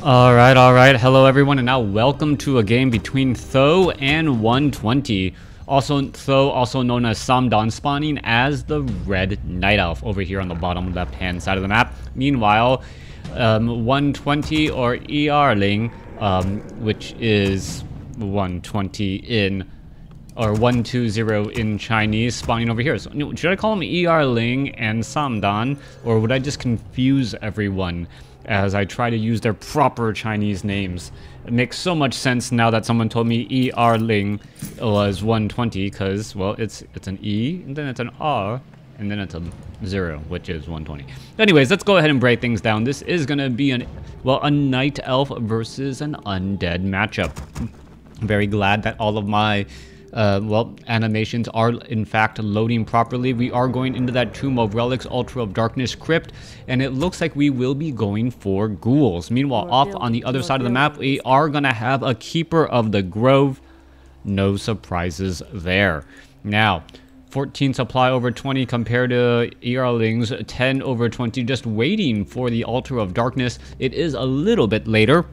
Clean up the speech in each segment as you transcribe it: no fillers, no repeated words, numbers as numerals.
Alright, hello everyone, and now welcome to a game between Th000 and 120. Also, Th000, also known as Th000, spawning as the Red Night Elf over here on the bottom left-hand side of the map. Meanwhile, 120 or Ling, which is 120 in, or 120 in Chinese, spawning over here. So, should I call him Ling and Th000, or would I just confuse everyone as I try to use their proper Chinese names? It makes so much sense now that someone told me Ling was 120, because, well, it's an E, and then it's an R, and then it's a 0, which is 120. Anyways, let's go ahead and break things down. This is going to be a Night Elf versus an Undead matchup. I'm very glad that all of my animations are in fact loading properly. We are going into that Tomb of Relics, Altar of Darkness crypt, and it looks like we will be going for ghouls. Meanwhile, off on the other side of the map, we are going to have a Keeper of the Grove. No surprises there. Now, 14 supply over 20 compared to Ling's 10 over 20, just waiting for the Altar of Darkness. It is a little bit later,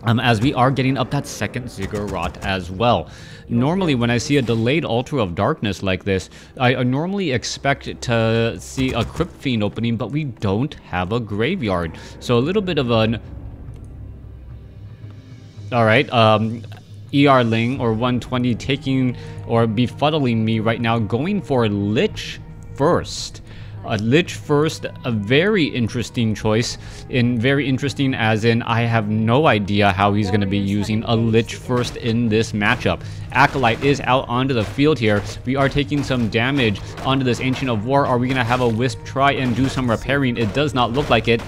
as we are getting up that second ziggurat as well. Normally, when I see a delayed Altar of Darkness like this, I normally expect to see a Crypt Fiend opening, but we don't have a graveyard. So a little bit of an... Alright, Ling or 120 taking or befuddling me right now, going for Lich first. Lich first, a very interesting choice. Very interesting as in I have no idea how he's going to be using a Lich first in this matchup. Acolyte is out onto the field here. We are taking some damage onto this Ancient of War. Are we going to have a Wisp try and do some repairing? It does not look like it,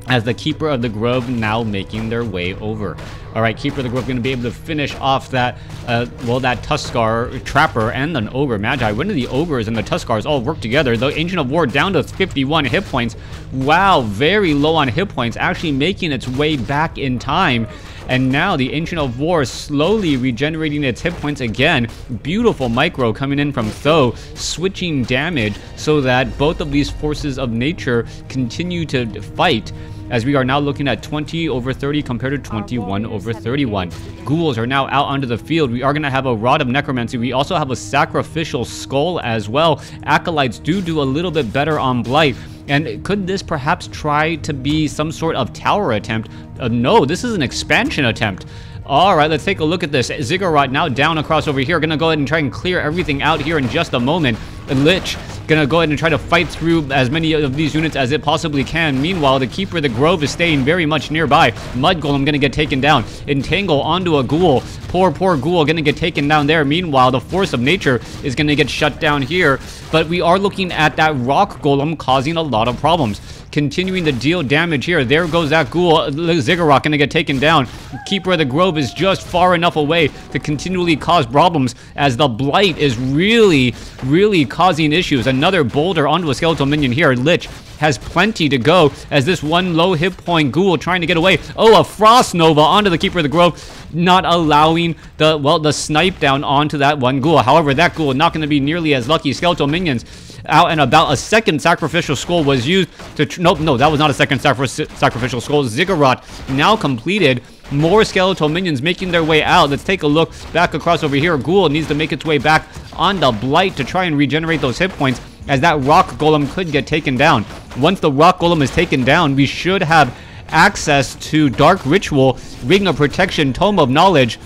as the Keeper of the Grove now making their way over. Alright, Keeper of the Grove going to be able to finish off that, that Tuskar Trapper and an Ogre Magi. When do the Ogres and the Tuskars all work together? The Ancient of War down to 51 hit points. Wow, very low on hit points, actually making its way back in time. And now the Ancient of War slowly regenerating its hit points again. Beautiful micro coming in from Th000, switching damage so that both of these forces of nature continue to fight, as we are now looking at 20 over 30 compared to 21 over 31. Ghouls are now out onto the field. We are going to have a Rod of Necromancy. We also have a Sacrificial Skull as well. Acolytes do a little bit better on Blight. And could this perhaps try to be some sort of tower attempt? No, this is an expansion attempt. Alright, let's take a look at this. Ziggurat now down across over here. Gonna go ahead and try and clear everything out here in just a moment. Lich gonna go ahead and try to fight through as many of these units as it possibly can. Meanwhile, the Keeper of the Grove is staying very much nearby. Mud Golem gonna get taken down. Entangle onto a Ghoul. Poor Ghoul gonna get taken down there. Meanwhile, the Force of Nature is gonna get shut down here. But we are looking at that Rock Golem causing a lot of problems. Continuing to deal damage here. There goes that Ghoul. Ziggurat gonna get taken down. Keeper of the Grove is just far enough away to continually cause problems, as the Blight is really causing issues. Another boulder onto a skeletal minion here. Lich has plenty to go, as this one low hit point Ghoul trying to get away. Oh, a Frost Nova onto the Keeper of the Grove, not allowing the snipe down onto that one Ghoul. However, that Ghoul not going to be nearly as lucky. Skeletal minions out and about. A second Sacrificial Skull was used to... Nope, no, that was not a second Sacrificial Skull. Ziggurat now completed. More skeletal minions making their way out. Let's take a look back across over here. Ghoul needs to make its way back on the Blight to try and regenerate those hit points, as that Rock Golem could get taken down. Once the Rock Golem is taken down, we should have access to Dark Ritual, Ring of Protection, Tome of Knowledge.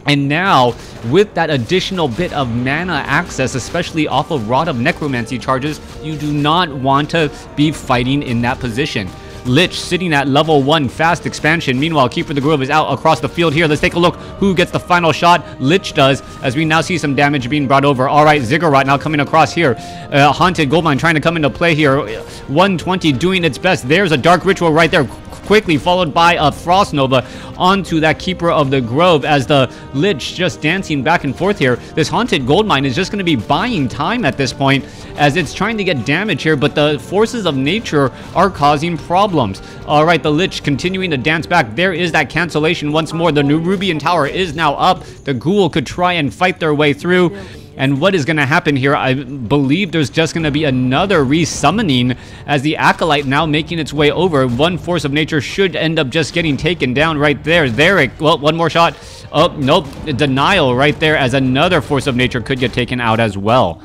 And now, with that additional bit of mana access, especially off of Rod of Necromancy charges, you do not want to be fighting in that position. Lich sitting at level 1 fast expansion. Meanwhile, Keeper of the Grove is out across the field here. Let's take a look who gets the final shot. Lich does, as we now see some damage being brought over. Alright, Ziggurat now coming across here. Haunted Goldmine trying to come into play here. 120 doing its best. There's a Dark Ritual right there, quickly followed by a Frost Nova onto that Keeper of the Grove, as the Lich just dancing back and forth here. This Haunted Goldmine is just going to be buying time at this point, as it's trying to get damage here, but the forces of nature are causing problems. Alright, the Lich continuing to dance back. There is that cancellation once more. The Nerubian Tower is now up. The Ghoul could try and fight their way through. And what is going to happen here? I believe there's just going to be another resummoning as the Acolyte now making its way over. One force of nature should end up just getting taken down right there. Well, one more shot. Oh, nope. Denial right there as another force of nature could get taken out as well.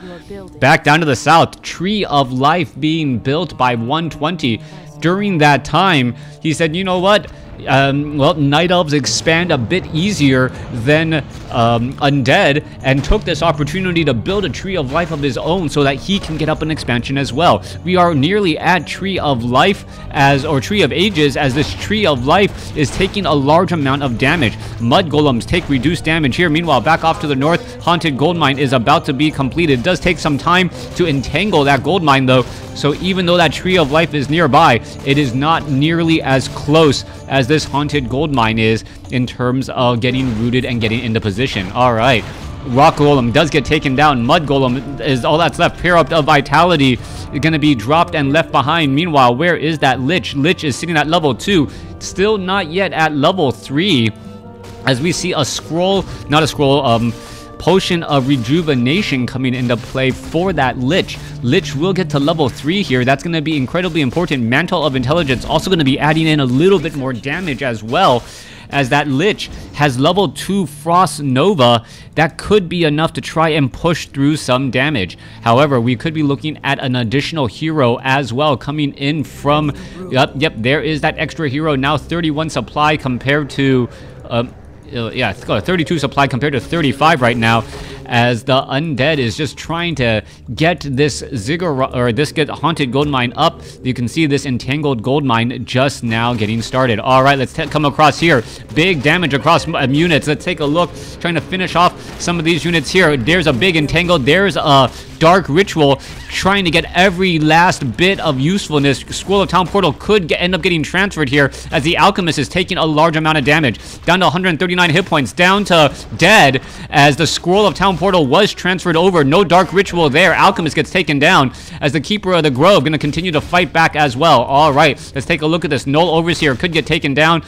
Back down to the south. Tree of Life being built by 120. During that time, he said, you know what? Well, Night Elves expand a bit easier than Undead, and took this opportunity to build a Tree of Life of his own so that he can get up an expansion as well. We are nearly at Tree of Life or Tree of Ages, as this Tree of Life is taking a large amount of damage. Mud Golems take reduced damage here. Meanwhile, back off to the north, Haunted Gold Mine is about to be completed. It does take some time to entangle that gold mine though, so even though that Tree of Life is nearby, it is not nearly as close as this Haunted Gold Mine is in terms of getting rooted and getting into position. Alright, Rock Golem does get taken down. Mud Golem is all that's left. Pair up of Vitality is going to be dropped and left behind. Meanwhile, where is that Lich? Lich is sitting at level 2, still not yet at level 3, as we see a Potion of Rejuvenation coming into play for that Lich. Lich will get to level 3 here. That's going to be incredibly important. Mantle of Intelligence also going to be adding in a little bit more damage as well, as that Lich has level 2 Frost Nova. That could be enough to try and push through some damage. However, we could be looking at an additional hero as well coming in from... Yep, there is that extra hero now. 31 supply compared to... 32 supply compared to 35 right now, as the Undead is just trying to get this get Haunted Gold Mine up. You can see this entangled gold mine just now getting started. All right, let's come across here. Big damage across units. Let's take a look, trying to finish off some of these units here. There's a big entangled. There's a Dark Ritual trying to get every last bit of usefulness. Scroll of Town Portal could end up getting transferred here, as the Alchemist is taking a large amount of damage. Down to 139 hit points, down to dead, as the Scroll of Town Portal was transferred over. No Dark Ritual there. Alchemist gets taken down, as the Keeper of the Grove going to continue to fight back as well. All right, let's take a look at this. Null Overseer could get taken down.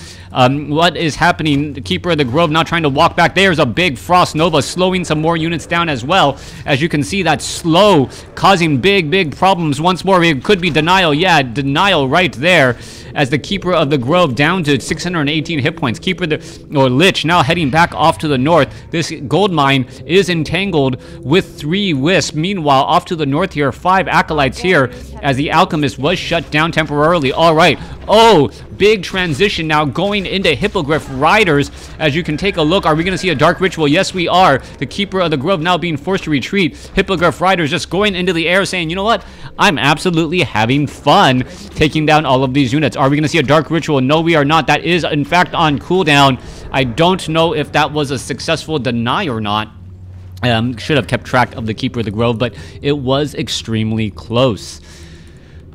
What is happening? The Keeper of the Grove now trying to walk back. There's a big Frost Nova slowing some more units down as well. As you can see, that's slow, causing big problems once more. It could be Denial. Yeah, Denial right there, as the Keeper of the Grove down to 618 hit points. Lich now heading back off to the north. This gold mine is entangled with 3 Wisps. Meanwhile, off to the north here, 5 Acolytes here, as the Alchemist was shut down temporarily. All right. Oh, big transition now going into Hippogriff Riders. As you can take a look, are we going to see a Dark Ritual? Yes, we are. The Keeper of the Grove now being forced to retreat. Hippogriff Riders just going into the air saying, you know what? I'm absolutely having fun taking down all of these units. Are we going to see a Dark Ritual? No, we are not. That is, in fact, on cooldown. I don't know if that was a successful deny or not. Should have kept track of the Keeper of the Grove, but it was extremely close.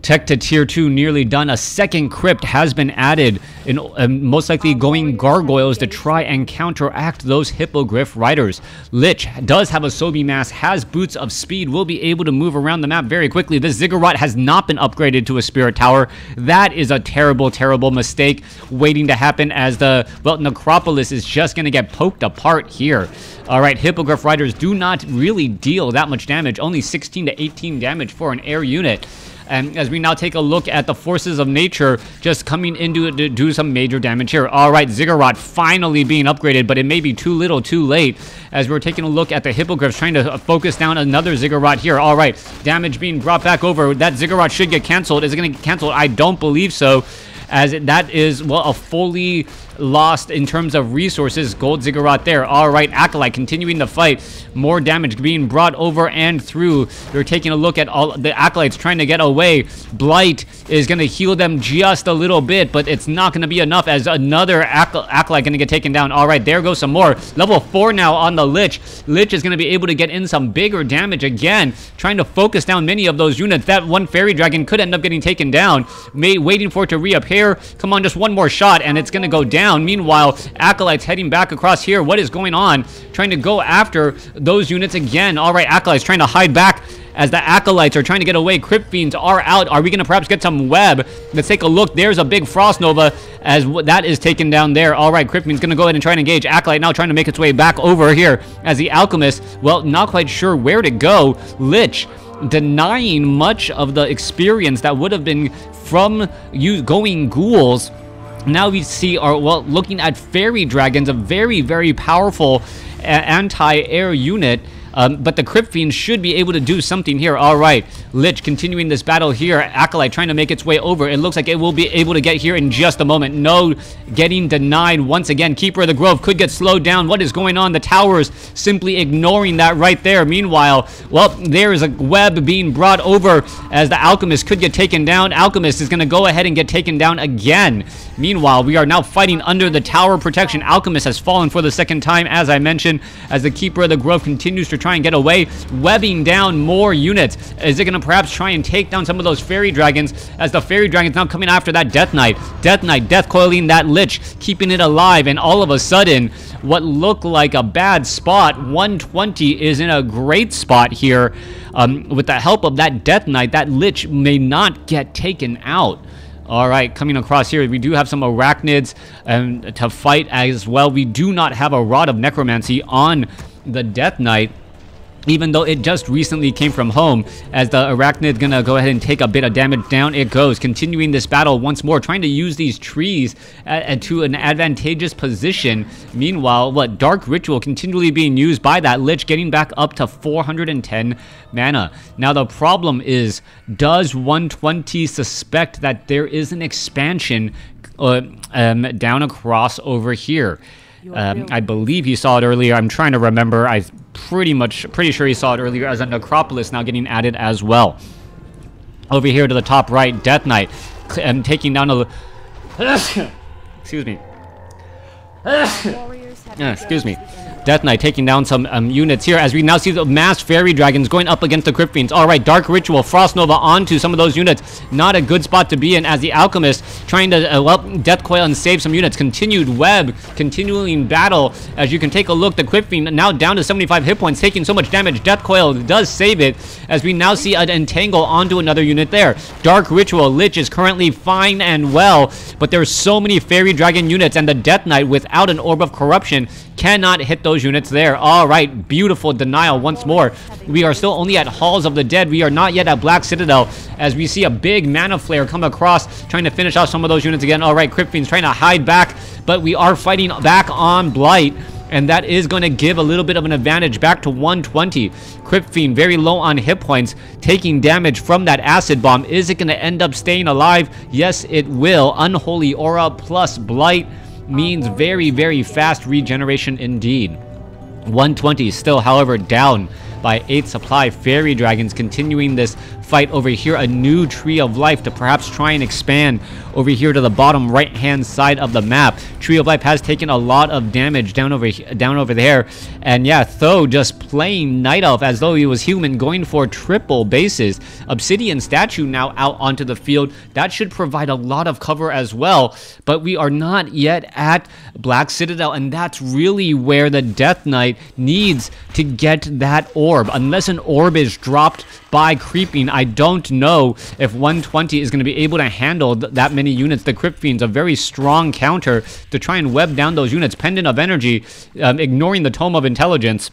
Tech to tier 2 nearly done. A second crypt has been added, in most likely going gargoyles to try and counteract those Hippogriff Riders. Lich does have a Sobi Mass, has Boots of Speed, will be able to move around the map very quickly. This Ziggurat has not been upgraded to a Spirit Tower. That is a terrible mistake waiting to happen, as the, well, Necropolis is just going to get poked apart here. Alright, Hippogriff Riders do not really deal that much damage, only 16 to 18 damage for an air unit. And as we now take a look at the forces of nature just coming into to do some major damage here. All right, Ziggurat finally being upgraded, but it may be too little too late, as we're taking a look at the Hippogriffs trying to focus down another Ziggurat here. All right, damage being brought back over. That Ziggurat should get canceled. Is it going to get canceled? I don't believe so, as that is, well, a fully lost in terms of resources gold Ziggurat there. All right, Acolyte continuing the fight. More damage being brought over and through. They're taking a look at all the Acolytes trying to get away. Blight is going to heal them just a little bit, but it's not going to be enough, as another Acolyte going to get taken down. All right, there goes some more. Level 4 now on the Lich. Lich is going to be able to get in some bigger damage again, trying to focus down many of those units. That one Fairy Dragon could end up getting taken down. Waiting for it to reappear. Come on, just one more shot and it's going to go down. Meanwhile, Acolytes heading back across here. What is going on? Trying to go after those units again. All right, Acolytes trying to hide back as the Acolytes are trying to get away. Crypt Fiends are out. Are we going to perhaps get some web? Let's take a look. There's a big Frost Nova as that is taken down there. All right, Crypt Fiends going to go ahead and try and engage. Acolyte now trying to make its way back over here as the Alchemist, well, not quite sure where to go. Lich denying much of the experience that would have been from you going ghouls. Now we see our, well, looking at Fairy Dragons, a very, very powerful anti-air unit. But the Crypt Fiend should be able to do something here. All right, Lich continuing this battle here. Acolyte trying to make its way over. It looks like it will be able to get here in just a moment. No, getting denied once again. Keeper of the Grove could get slowed down. What is going on? The towers simply ignoring that right there. Meanwhile, well, there is a web being brought over as the Alchemist could get taken down. Alchemist is going to go ahead and get taken down again. Meanwhile, we are now fighting under the tower protection. Alchemist has fallen for the second time, as I mentioned, as the Keeper of the Grove continues to try and get away, webbing down more units. Is it going to perhaps try and take down some of those Fairy Dragons, as the Fairy Dragons now coming after that Death Knight. Death Knight death coiling that Lich, keeping it alive, and all of a sudden, what looked like a bad spot, 120 is in a great spot here. With the help of that Death Knight, that Lich may not get taken out. All right, coming across here, we do have some Arachnids to fight as well. We do not have a Rod of Necromancy on the Death Knight, even though it just recently came from home, as the Arachnid gonna go ahead and take a bit of damage. Down it goes, continuing this battle once more, trying to use these trees to an advantageous position. Meanwhile, what, Dark Ritual continually being used by that Lich, getting back up to 410 mana. Now the problem is, does 120 suspect that there is an expansion down across over here? I believe he saw it earlier. I'm trying to remember. I'm pretty sure he saw it earlier, as a Necropolis now getting added as well. Over here to the top right, Death Knight taking down a excuse me. Excuse me. Death Knight taking down some units here, as we now see the mass Fairy Dragons going up against the Crypt Fiends. All right, Dark Ritual, Frost Nova onto some of those units. Not a good spot to be in, as the Alchemist trying to well, Death Coil and save some units. Continued web, continuing battle. As you can take a look, the Crypt Fiend now down to 75 hit points, taking so much damage. Death Coil does save it, as we now see an entangle onto another unit there. Dark Ritual, Lich is currently fine and well, but there's so many Fairy Dragon units, and the Death Knight without an Orb of Corruption cannot hit those units there. All right, beautiful denial once more. We are still only at Halls of the Dead. We are not yet at Black Citadel, as we see a big Mana Flare come across, trying to finish off some of those units again. All right, Crypt Fiends trying to hide back, but we are fighting back on Blight, and that is going to give a little bit of an advantage back to 120. Crypt Fiend very low on hit points, taking damage from that Acid Bomb. Is it going to end up staying alive? Yes, it will. Unholy Aura plus Blight means very, very fast regeneration indeed. 120 still, however, down by 8 supply. Fairy Dragons continuing this fight over here. A new Tree of Life to perhaps try and expand over here to the bottom right hand side of the map. Tree of Life has taken a lot of damage down over there, and yeah, Tho just playing Night Elf as though he was human, going for triple bases. Obsidian Statue now out onto the field. That should provide a lot of cover as well, but we are not yet at Black Citadel, and that's really where the Death Knight needs to get that orb. Unless an orb is dropped by creeping, I don't know if 120 is going to be able to handle that many units. The Crypt Fiend's a very strong counter to try and web down those units. Pendant of Energy, ignoring the Tome of Intelligence.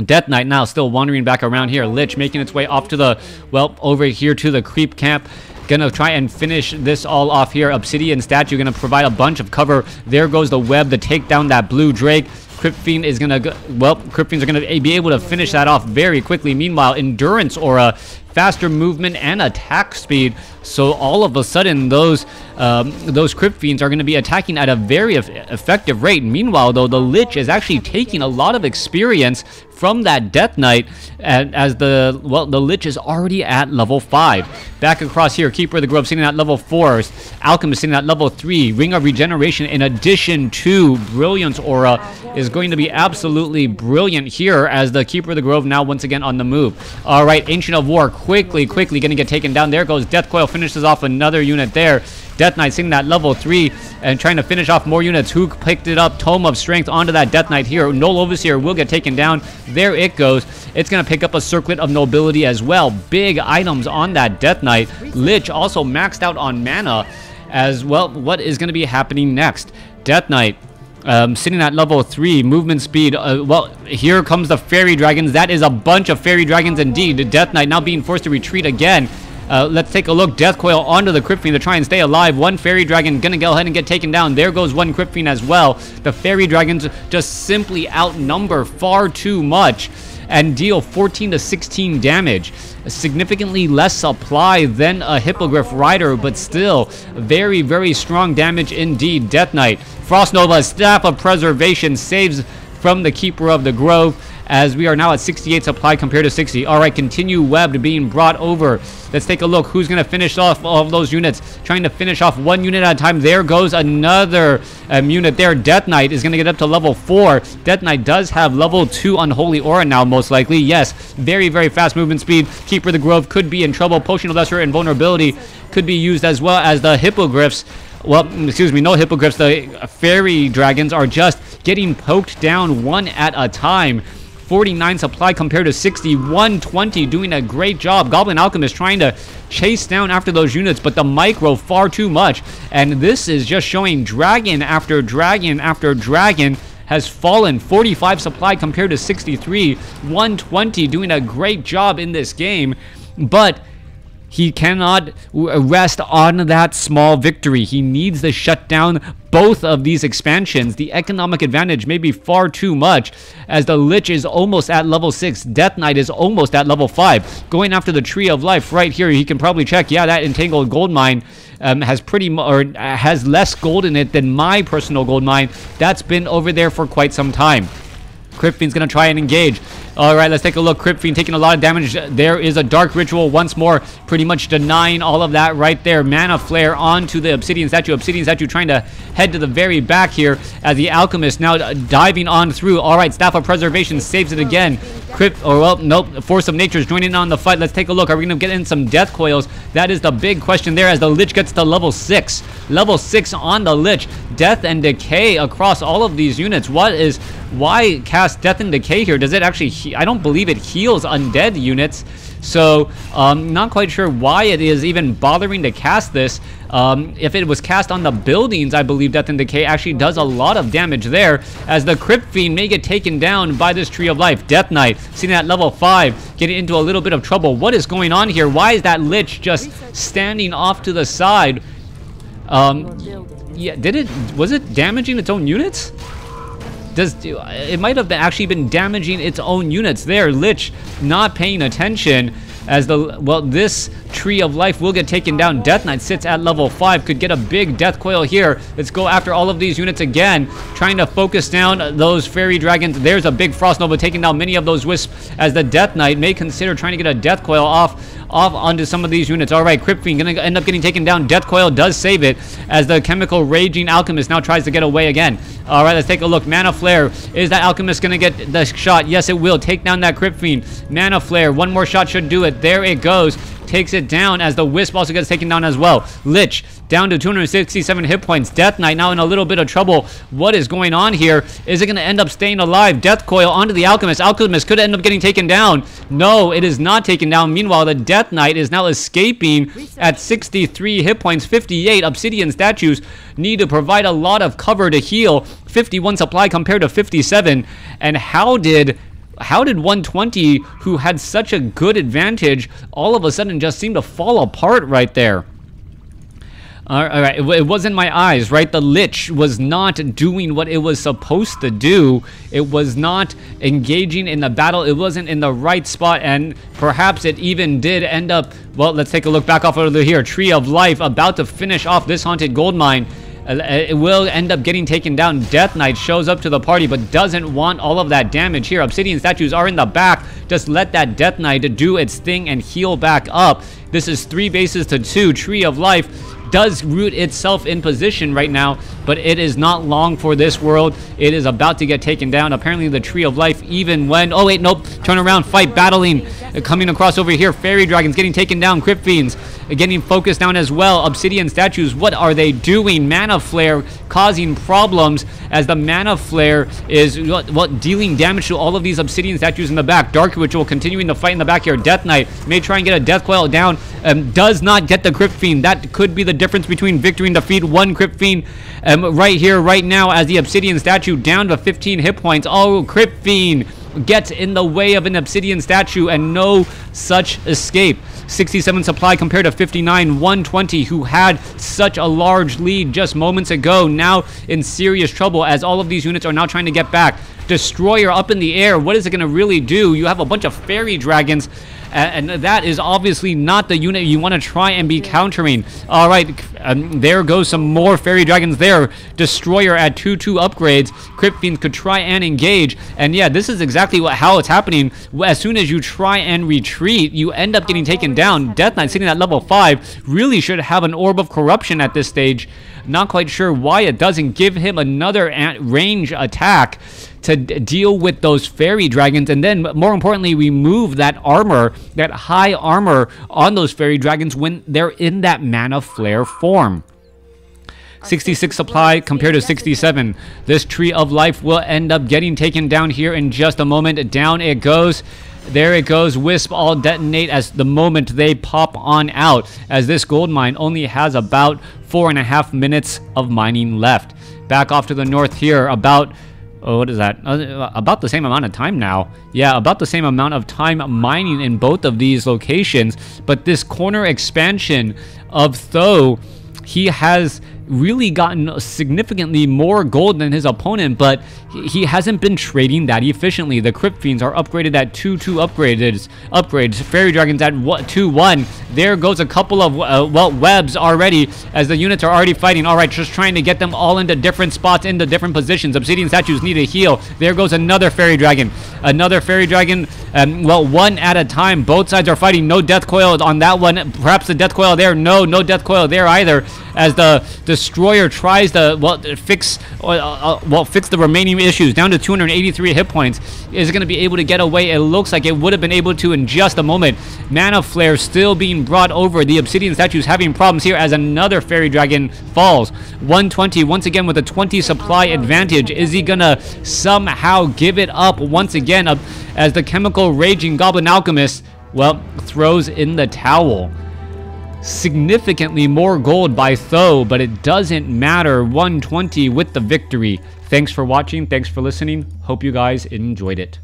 Death Knight now still wandering back around here. Lich making its way off to the, well, over here to the creep camp. Gonna try and finish this all off here. Obsidian Statue gonna provide a bunch of cover. There goes the web to take down that blue Drake. Crypt Fiend is gonna go, well, Crypt Fiends are gonna be able to finish that off very quickly. Meanwhile, Endurance Aura, faster movement and attack speed, so all of a sudden those Crypt Fiends are going to be attacking at a very effective rate. Meanwhile, though, the Lich is actually taking a lot of experience from that Death Knight, as the Lich is already at level 5. Back across here, Keeper of the Grove sitting at level 4, Alchemist sitting at level 3. Ring of Regeneration in addition to Brilliance Aura is going to be absolutely brilliant here, as the Keeper of the Grove now once again on the move. All right, Ancient of War quickly going to get taken down. There goes Death Coil, finishes off another unit there. Death Knight sitting at level 3 and trying to finish off more units. Who picked it up? Tome of Strength onto that Death Knight here. Null Overseer will get taken down. There it goes. It's going to pick up a Circlet of Nobility as well. Big items on that Death Knight. Lich also maxed out on mana as well. What is going to be happening next? Death Knight sitting at level 3, movement speed. Well, here comes the Fairy Dragons. That is a bunch of Fairy Dragons indeed. Death Knight now being forced to retreat again. Let's take a look. Death Coil onto the Crypt Fiend to try and stay alive. One Fairy Dragon gonna go ahead and get taken down. There goes one Crypt Fiend as well. The Fairy Dragons just simply outnumber far too much and deal 14 to 16 damage. Significantly less supply than a Hippogriff Rider, but still very, very strong damage indeed. Death Knight, Frost Nova, Staff of Preservation saves from the Keeper of the Grove, as we are now at 68 supply compared to 60. All right, continue webbed being brought over. Let's take a look. Who's going to finish off all of those units? Trying to finish off one unit at a time. There goes another unit there. Death Knight is going to get up to level 4. Death Knight does have level 2 Unholy Aura now, most likely. Yes, very, very fast movement speed. Keeper of the Grove could be in trouble. Potion of Lesser Invulnerability could be used as well as the Hippogriffs. Well, excuse me, no Hippogriffs. The Fairy Dragons are just getting poked down one at a time. 49 supply compared to 60. 120 doing a great job. Goblin Alchemist trying to chase down after those units, but the micro far too much. And this is just showing dragon after dragon after dragon has fallen. 45 supply compared to 63. 120 doing a great job in this game, but he cannot rest on that small victory. He needs to shut down both of these expansions. The economic advantage may be far too much, as the Lich is almost at level 6. Death Knight is almost at level 5. Going after the Tree of Life right here, he can probably check. Yeah, that Entangled Gold Mine has less gold in it than my personal gold mine. That's been over there for quite some time. Crypt Fiend's going to try and engage. All right, let's take a look. Crypt Fiend taking a lot of damage. There is a Dark Ritual once more, pretty much denying all of that right there. Mana Flare onto the Obsidian Statue. Obsidian Statue trying to head to the very back here as the Alchemist now diving on through. All right, Staff of Preservation saves it again. Nope, Force of Nature is joining in on the fight. Let's take a look. Are we going to get in some Death Coils? That is the big question there as the Lich gets to level 6. Level 6 on the Lich. Death and Decay across all of these units. Why cast Death and Decay here? Does it actually I don't believe it heals undead units, so not quite sure why it is even bothering to cast this. If it was cast on the buildings, I believe Death and Decay actually does a lot of damage there, as the Crypt Fiend may get taken down by this Tree of Life. Death Knight sitting at level 5, getting into a little bit of trouble. What is going on here? Why is that Lich just standing off to the side? Yeah, was it damaging its own units? It might have actually been damaging its own units there. Lich not paying attention, as this Tree of Life will get taken down. Death Knight sits at level 5, could get a big Death Coil here. Let's go after all of these units again, trying to focus down those Fairy Dragons. There's a big Frost Nova taking down many of those Wisps, as the Death Knight may consider trying to get a Death Coil off onto some of these units. All right, Crypt Fiend gonna end up getting taken down. Death Coil does save it, as the Chemical Raging Alchemist now tries to get away again. All right, let's take a look. Mana Flare. Is that Alchemist gonna get the shot? Yes, it will. Take down that Crypt Fiend. Mana Flare. One more shot should do it. There it goes. Takes it down, as the Wisp also gets taken down as well. Lich down to 267 hit points. Death Knight now in a little bit of trouble. What is going on here? Is it going to end up staying alive? Death Coil onto the Alchemist. Alchemist could end up getting taken down. No, it is not taken down. Meanwhile, the Death Knight is now escaping at 63 hit points. 58 Obsidian Statues need to provide a lot of cover to heal. 51 supply compared to 57. And how did 120, who had such a good advantage, all of a sudden just seem to fall apart right there? All right, it wasn't my eyes, right? The Lich was not doing what it was supposed to do. It was not engaging in the battle. It wasn't in the right spot, and perhaps it even did end up... Well, let's take a look back off over here. Tree of Life about to finish off this haunted gold mine. It will end up getting taken down. Death Knight shows up to the party, but doesn't want all of that damage here. Obsidian Statues are in the back. Just let that Death Knight do its thing and heal back up. This is 3 bases to 2. Tree of Life does root itself in position right now, but it is not long for this world. It is about to get taken down. Apparently the Tree of Life, even when... Oh wait, nope. Turn around, fight, battling. Coming across over here. Fairy Dragons getting taken down. Crypt Fiends getting focused down as well. Obsidian statues, what are they doing? Mana Flare causing problems as the Mana Flare is dealing damage to all of these Obsidian statues in the back. Dark Ritual continuing to fight in the back here. Death Knight may try and get a Death Coil down. Does not get the Crypt Fiend. That could be the difference between victory and defeat. One Crypt Fiend right here, right now, as the Obsidian statue down to 15 hit points. Oh, Crypt Fiend gets in the way of an Obsidian statue and no such escape. 67 supply compared to 59. 120, who had such a large lead just moments ago, now in serious trouble as all of these units are now trying to get back. Destroyer up in the air. What is it going to really do? You have a bunch of fairy dragons, and that is obviously not the unit you want to try and be countering. All right, there goes some more fairy dragons there. Destroyer at 2/2 upgrades. Crypt Fiends could try and engage, and yeah, this is exactly how it's happening. As soon as you try and retreat, you end up getting taken down. Death Knight sitting at level 5 really should have an Orb of Corruption at this stage. Not quite sure why it doesn't give him another range attack to deal with those fairy dragons, and then more importantly remove that armor, that high armor on those fairy dragons when they're in that Mana Flare form. 66 supply compared to 67. This Tree of Life will end up getting taken down here in just a moment. Down it goes. There it goes. Wisp all detonate as the moment they pop on out, as this gold mine only has about 4.5 minutes of mining left. Back off to the north here, about what is that? About the same amount of time now. Yeah, about the same amount of time mining in both of these locations. But this corner expansion of Th000, he has really gotten significantly more gold than his opponent, but he hasn't been trading that efficiently. The Crypt Fiends are upgraded at 2/2 upgrades. Fairy Dragons at 2/1. There goes a couple of webs already, as the units are already fighting. All right, just trying to get them all into different spots, into different positions. Obsidian statues need a heal. There goes another Fairy Dragon. Another Fairy Dragon, one at a time. Both sides are fighting. No Death Coil on that one. Perhaps the Death Coil there. No Death Coil there either, as the Destroyer tries to fix the remaining issues. Down to 283 hit points. Is going to be able to get away? It looks like it would have been able to in just a moment. Mana Flare still being brought over. The Obsidian statues having problems here as another Fairy Dragon falls. 120 once again with a 20 supply advantage. Is he gonna somehow give it up once again, as the Chemical Raging Goblin Alchemist, well, throws in the towel? Significantly more gold by Th000, but it doesn't matter. 120 with the victory. Thanks for watching. Thanks for listening. Hope you guys enjoyed it.